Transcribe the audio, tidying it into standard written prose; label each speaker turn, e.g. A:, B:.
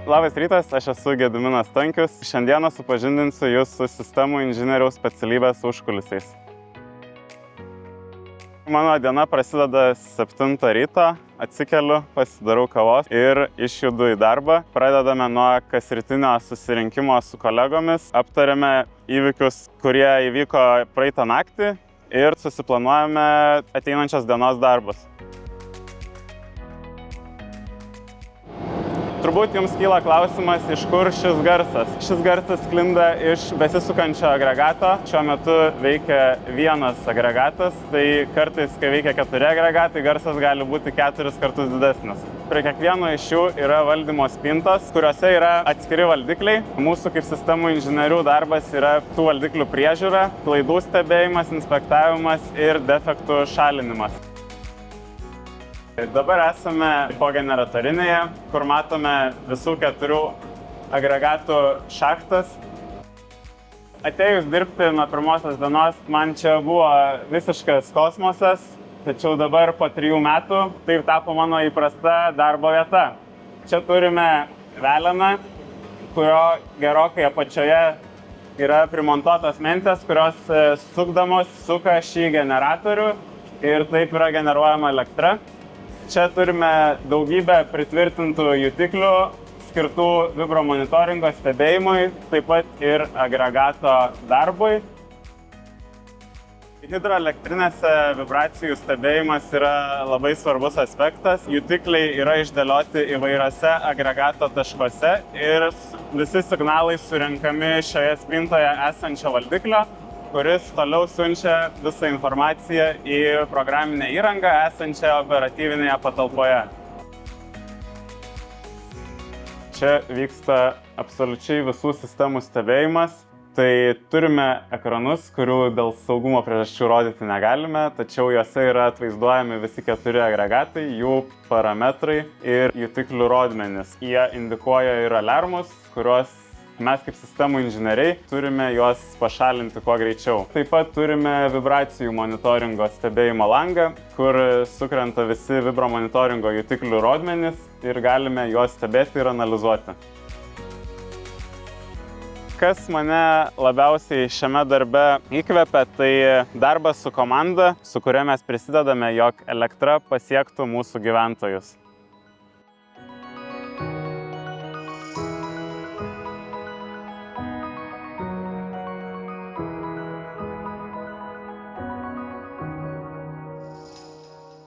A: Labas rytas, aš esu Gediminas Tankius. Šiandieną supažindinsiu jūs su sistemų inžinieriaus specialybės užkulisiais. Mano diena prasideda 7 ryto, atsikeliu, pasidarau kavos ir išjudu į darbą. Pradedame nuo kasrytinio susirinkimo su kolegomis, aptariame įvykius, kurie įvyko praeitą naktį ir susiplanuojame ateinančios dienos darbus. Turbūt jums kyla klausimas, iš kur šis garsas. Šis garsas sklinda iš besisukančio agregato. Šiuo metu veikia vienas agregatas, tai kartais, kai veikia 4 agregatai, garsas gali būti 4 kartus didesnis. Prie kiekvieno iš jų yra valdymo spintos, kuriuose yra atskiri valdikliai. Mūsų kaip sistemų inžinierių darbas yra tų valdiklių priežiūra, klaidų stebėjimas, inspektavimas ir defektų šalinimas. Dabar esame kogeneratorinėje, kur matome visų 4 agregatų šachtas. Atėjus dirbti nuo pirmosios dienos, man čia buvo visiškas kosmosas, tačiau dabar po 3 metų tai tapo mano įprasta darbo vieta. Čia turime veleną, kurio gerokai apačioje yra primontuotos mentės, kurios sukdamos suka šį generatorių ir taip yra generuojama elektra. Čia turime daugybę pritvirtintų jutiklių skirtų vibromonitoringo stebėjimui, taip pat ir agregato darbui. Hidroelektrinėse vibracijų stebėjimas yra labai svarbus aspektas. Jutikliai yra išdėlioti įvairiose agregato taškuose ir visi signalai surenkami šioje spintoje esančio valdiklio, kuris toliau siunčia visą informaciją į programinę įrangą esančią operatyvinėje patalpoje. Čia vyksta absoliučiai visų sistemų stebėjimas. Tai turime ekranus, kurių dėl saugumo priežasčių rodyti negalime, tačiau juose yra atvaizduojami visi 4 agregatai, jų parametrai ir jutiklių rodmenys. Jie indikuoja ir aliarmus, kuriuos mes kaip sistemų inžinieriai turime juos pašalinti kuo greičiau. Taip pat turime vibracijų monitoringo stebėjimo langą, kur sukrenta visi vibromonitoringo jutiklių rodmenys ir galime juos stebėti ir analizuoti. Kas mane labiausiai šiame darbe įkvepia, tai darbas su komanda, su kuria mes prisidedame, jog elektra pasiektų mūsų gyventojus.